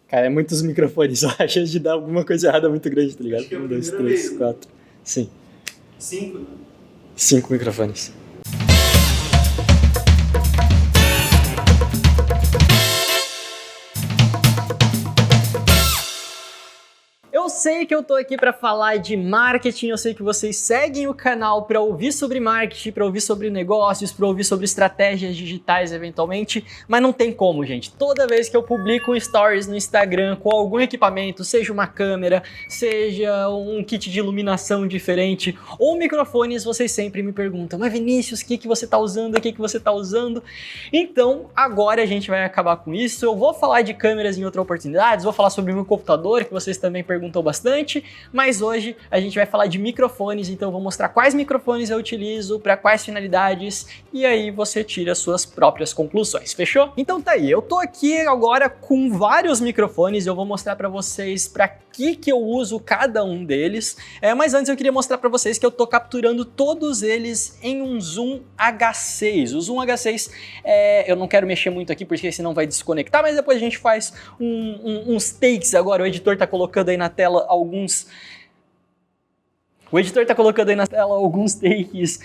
Cara, é muitos microfones, a chance de dar alguma coisa errada é muito grande, tá ligado? Acho que é a 1, 2, primeira 3, vez. 4. Sim. 5, né? 5 microfones. Eu sei que eu tô aqui para falar de marketing, eu sei que vocês seguem o canal para ouvir sobre marketing, para ouvir sobre negócios, para ouvir sobre estratégias digitais eventualmente, mas não tem como, gente. Toda vez que eu publico um stories no Instagram com algum equipamento, seja uma câmera, seja um kit de iluminação diferente ou microfones, vocês sempre me perguntam: mas Vinícius, o que você tá usando? O que você tá usando? Então, agora a gente vai acabar com isso. Eu vou falar de câmeras em outras oportunidades, vou falar sobre o meu computador, que vocês também perguntam bastante, mas hoje a gente vai falar de microfones, então eu vou mostrar quais microfones eu utilizo, para quais finalidades, e aí você tira as suas próprias conclusões, fechou? Então tá aí, eu tô aqui agora com vários microfones, eu vou mostrar para vocês para que eu uso cada um deles, mas antes eu queria mostrar para vocês que eu tô capturando todos eles em um Zoom H6. O Zoom H6, eu não quero mexer muito aqui porque senão vai desconectar, mas depois a gente faz uns takes agora, o editor tá colocando aí na tela alguns takes,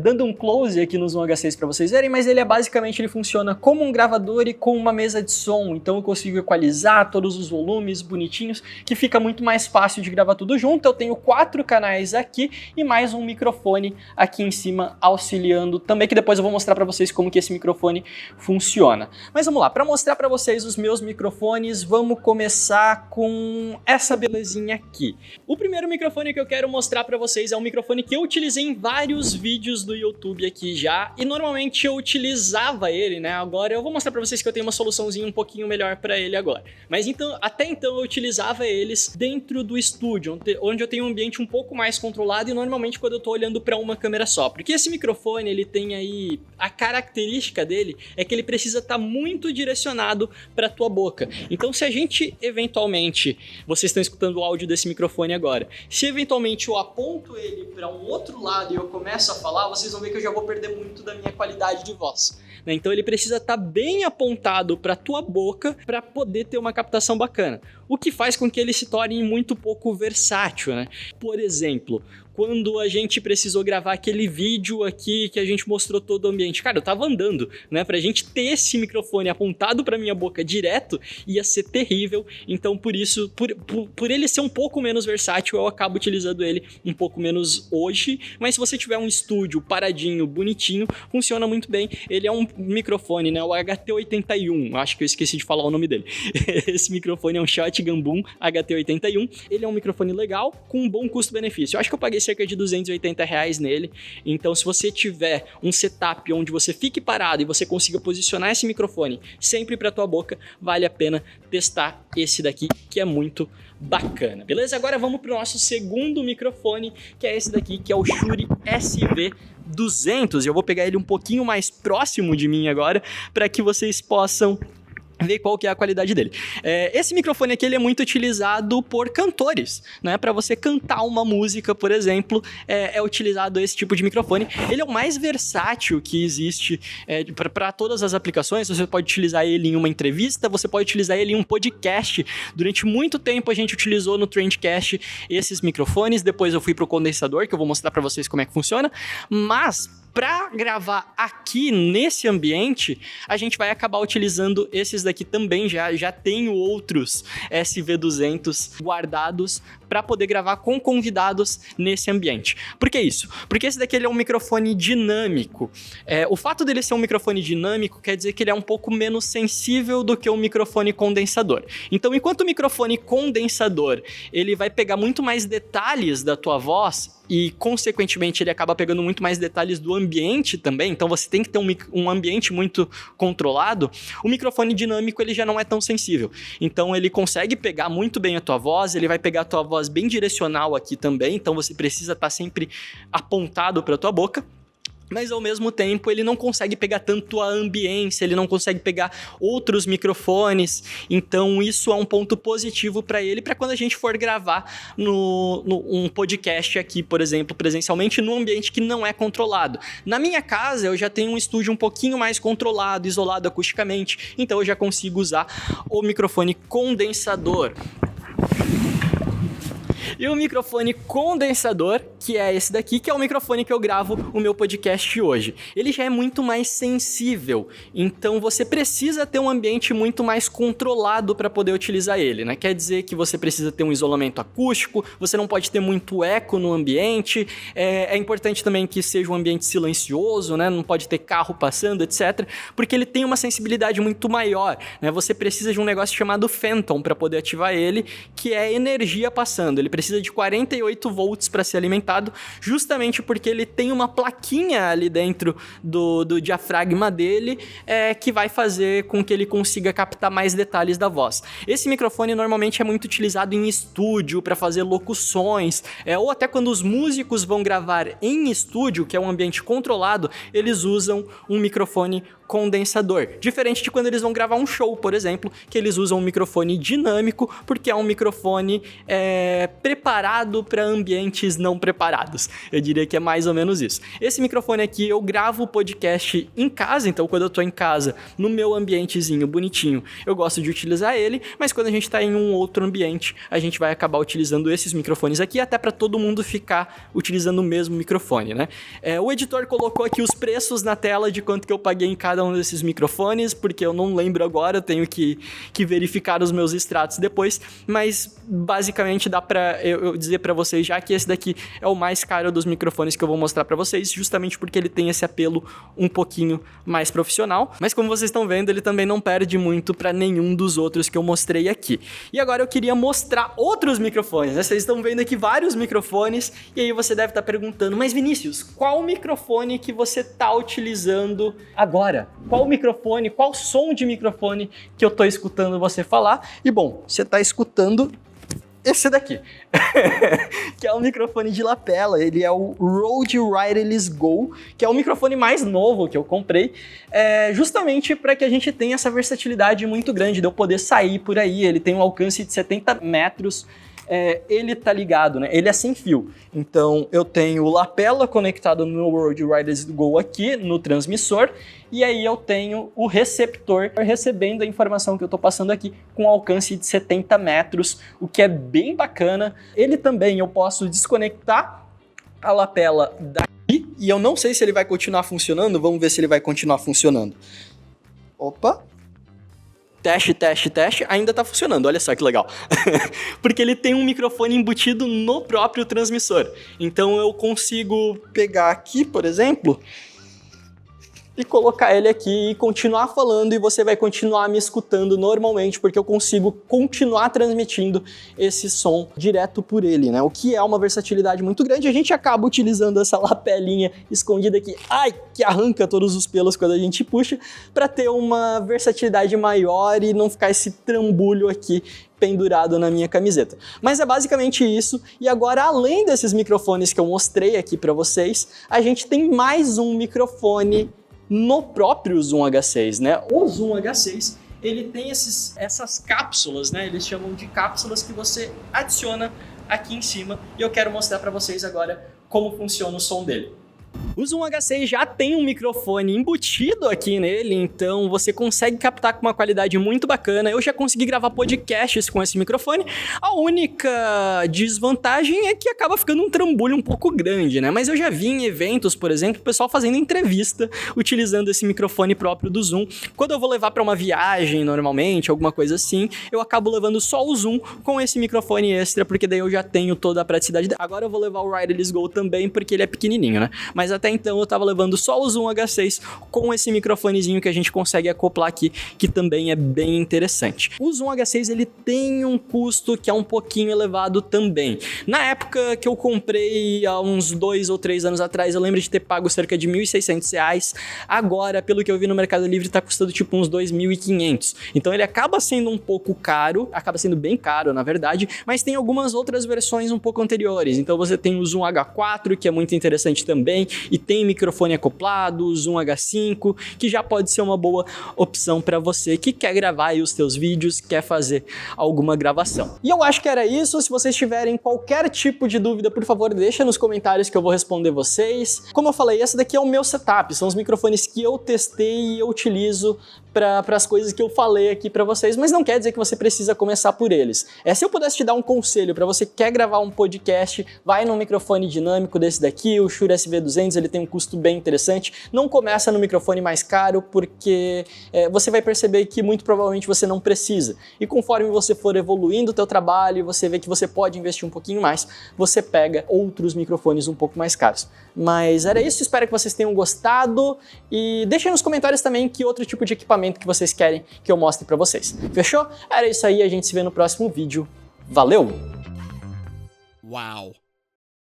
dando um close aqui no Zoom H6 para vocês verem, mas ele basicamente ele funciona como um gravador e com uma mesa de som, então eu consigo equalizar todos os volumes bonitinhos, que fica muito mais fácil de gravar tudo junto. Eu tenho 4 canais aqui e mais um microfone aqui em cima auxiliando também, que depois eu vou mostrar para vocês como que esse microfone funciona. Mas vamos lá, para mostrar para vocês os meus microfones, vamos começar com essa belezinha aqui. O primeiro microfone que eu quero mostrar para vocês é um microfone que eu utilizei em vários vídeos do YouTube aqui já, e normalmente eu utilizava ele, né? Agora eu vou mostrar para vocês que eu tenho uma soluçãozinha um pouquinho melhor para ele agora. Mas então, até então eu utilizava eles dentro do estúdio, onde eu tenho um ambiente um pouco mais controlado, e normalmente quando eu tô olhando para uma câmera só. Porque esse microfone, ele tem aí, a característica dele é que ele precisa estar muito direcionado para tua boca. Então se a gente eventualmente, vocês estão escutando o áudio desse microfone agora, se eventualmente eu aponto ele para um outro lado e eu começo a falar, vocês vão ver que eu já vou perder muito da minha qualidade de voz, né? Então ele precisa estar bem apontado para tua boca para poder ter uma captação bacana, o que faz com que ele se torne muito pouco versátil, né? Por exemplo, quando a gente precisou gravar aquele vídeo aqui que a gente mostrou todo o ambiente. Cara, eu tava andando, né? Pra gente ter esse microfone apontado pra minha boca direto, ia ser terrível. Então, por isso, por ele ser um pouco menos versátil, eu acabo utilizando ele um pouco menos hoje. Mas se você tiver um estúdio paradinho, bonitinho, funciona muito bem. Ele é um microfone, né? O HT81. Acho que eu esqueci de falar o nome dele. Esse microfone é um Shotgun Boom HT81. Ele é um microfone legal, com um bom custo-benefício. Eu acho que eu paguei cerca de R$280 nele, então se você tiver um setup onde você fique parado e você consiga posicionar esse microfone sempre para tua boca, vale a pena testar esse daqui, que é muito bacana, beleza? Agora vamos para o nosso segundo microfone, que é esse daqui, que é o Shure SV200, eu vou pegar ele um pouquinho mais próximo de mim agora, para que vocês possam ver qual que é a qualidade dele. Esse microfone aqui ele é muito utilizado por cantores, né? Para você cantar uma música, por exemplo, é utilizado esse tipo de microfone. Ele é o mais versátil que existe para todas as aplicações. Você pode utilizar ele em uma entrevista, você pode utilizar ele em um podcast. Durante muito tempo a gente utilizou no Trendcast esses microfones, depois eu fui para o condensador, que eu vou mostrar para vocês como é que funciona, mas para gravar aqui nesse ambiente, a gente vai acabar utilizando esses daqui também. Já tenho outros SV200 guardados para poder gravar com convidados nesse ambiente. Por que isso? Porque esse daqui ele é um microfone dinâmico. O fato dele ser um microfone dinâmico quer dizer que ele é um pouco menos sensível do que um microfone condensador. Então, enquanto o microfone condensador ele vai pegar muito mais detalhes da tua voz e, consequentemente, ele acaba pegando muito mais detalhes do ambiente também, então você tem que ter um ambiente muito controlado, o microfone dinâmico ele já não é tão sensível. Então, ele consegue pegar muito bem a tua voz, ele vai pegar a tua voz bem direcional aqui também, então você precisa estar sempre apontado para a tua boca. mas ao mesmo tempo ele não consegue pegar tanto a ambiência, ele não consegue pegar outros microfones, então isso é um ponto positivo para ele, para quando a gente for gravar um podcast aqui, por exemplo, presencialmente, num ambiente que não é controlado. Na minha casa eu já tenho um estúdio um pouquinho mais controlado, isolado acusticamente, então eu já consigo usar o microfone condensador. E o microfone condensador, que é esse daqui, que é o microfone que eu gravo o meu podcast hoje. Ele já é muito mais sensível, então você precisa ter um ambiente muito mais controlado para poder utilizar ele, né? Quer dizer que você precisa ter um isolamento acústico, você não pode ter muito eco no ambiente, é importante também que seja um ambiente silencioso, né? Não pode ter carro passando, etc., porque ele tem uma sensibilidade muito maior, né? Você precisa de um negócio chamado Phantom para poder ativar ele, que é energia passando. Ele precisa de 48 volts para ser alimentado, justamente porque ele tem uma plaquinha ali dentro do diafragma dele, que vai fazer com que ele consiga captar mais detalhes da voz. Esse microfone normalmente é muito utilizado em estúdio para fazer locuções, ou até quando os músicos vão gravar em estúdio, que é um ambiente controlado, eles usam um microfone condensador. Diferente de quando eles vão gravar um show, por exemplo, que eles usam um microfone dinâmico, porque é um microfone preparado para ambientes não preparados. Eu diria que é mais ou menos isso. Esse microfone aqui, eu gravo o podcast em casa, então quando eu tô em casa, no meu ambientezinho bonitinho, eu gosto de utilizar ele, mas quando a gente tá em um outro ambiente, a gente vai acabar utilizando esses microfones aqui, até para todo mundo ficar utilizando o mesmo microfone, né? O editor colocou aqui os preços na tela de quanto que eu paguei em cada um desses microfones, porque eu não lembro agora, eu tenho que verificar os meus extratos depois, mas basicamente dá pra eu dizer pra vocês já que esse daqui é o mais caro dos microfones que eu vou mostrar pra vocês, justamente porque ele tem esse apelo um pouquinho mais profissional, mas como vocês estão vendo, ele também não perde muito pra nenhum dos outros que eu mostrei aqui. E agora eu queria mostrar outros microfones, né? Vocês estão vendo aqui vários microfones, e aí você deve estar perguntando, mas Vinícius, qual microfone que você tá utilizando agora? Qual microfone, qual som de microfone que eu tô escutando você falar? E bom, você tá escutando esse daqui, que é um microfone de lapela, ele é o Rode Wireless Go, que é o microfone mais novo que eu comprei, justamente para que a gente tenha essa versatilidade muito grande de eu poder sair por aí. Ele tem um alcance de 70 metros, ele tá ligado, né? Ele é sem fio. Então eu tenho o lapela conectado no Rode Wireless Go aqui no transmissor, e aí eu tenho o receptor recebendo a informação que eu tô passando aqui com alcance de 70 metros, o que é bem bacana. Ele também eu posso desconectar a lapela daqui, e eu não sei se ele vai continuar funcionando, vamos ver se ele vai continuar funcionando. Opa! Teste, ainda tá funcionando, olha só que legal. Porque ele tem um microfone embutido no próprio transmissor. Então eu consigo pegar aqui, por exemplo, e colocar ele aqui e continuar falando, e você vai continuar me escutando normalmente, porque eu consigo continuar transmitindo esse som direto por ele, né? O que é uma versatilidade muito grande. A gente acaba utilizando essa lapelinha escondida aqui, que arranca todos os pelos quando a gente puxa, para ter uma versatilidade maior e não ficar esse trambolho aqui pendurado na minha camiseta. Mas é basicamente isso. E agora, além desses microfones que eu mostrei aqui para vocês, a gente tem mais um microfone no próprio Zoom H6, né? O Zoom H6, ele tem essas cápsulas, né? Eles chamam de cápsulas que você adiciona aqui em cima, e eu quero mostrar para vocês agora como funciona o som dele. O Zoom H6 já tem um microfone embutido aqui nele, então você consegue captar com uma qualidade muito bacana. Eu já consegui gravar podcasts com esse microfone. A única desvantagem é que acaba ficando um trambolho um pouco grande, né? Mas eu já vi em eventos, por exemplo, o pessoal fazendo entrevista utilizando esse microfone próprio do Zoom. Quando eu vou levar para uma viagem, normalmente, alguma coisa assim, eu acabo levando só o Zoom com esse microfone extra, porque daí eu já tenho toda a praticidade. Agora eu vou levar o Wireless Go também, porque ele é pequenininho, né? Mas até então eu tava levando só o Zoom H6 com esse microfonezinho que a gente consegue acoplar aqui, que também é bem interessante. O Zoom H6 ele tem um custo que é um pouquinho elevado também. Na época que eu comprei, há uns 2 ou 3 anos atrás, eu lembro de ter pago cerca de R$ 1.600. Agora, pelo que eu vi no Mercado Livre, tá custando tipo uns 2.500. Então ele acaba sendo um pouco caro, acaba sendo bem caro, na verdade, mas tem algumas outras versões um pouco anteriores. Então você tem o Zoom H4, que é muito interessante também. e tem microfone acoplado, Zoom H5, que já pode ser uma boa opção para você que quer gravar aí os seus vídeos, quer fazer alguma gravação. E eu acho que era isso. Se vocês tiverem qualquer tipo de dúvida, por favor, deixa nos comentários que eu vou responder vocês. Como eu falei, esse daqui é o meu setup, são os microfones que eu testei e eu utilizo para as coisas que eu falei aqui para vocês, mas não quer dizer que você precisa começar por eles. Se eu pudesse te dar um conselho para você que quer gravar um podcast, vai num microfone dinâmico desse daqui, o Shure SV200, ele tem um custo bem interessante. Não começa no microfone mais caro, porque você vai perceber que muito provavelmente você não precisa. E conforme você for evoluindo o teu trabalho e você vê que você pode investir um pouquinho mais, você pega outros microfones um pouco mais caros. Mas era isso, espero que vocês tenham gostado e deixem nos comentários também que outro tipo de equipamento que vocês querem que eu mostre pra vocês. Fechou? Era isso aí, a gente se vê no próximo vídeo. Valeu! Uau!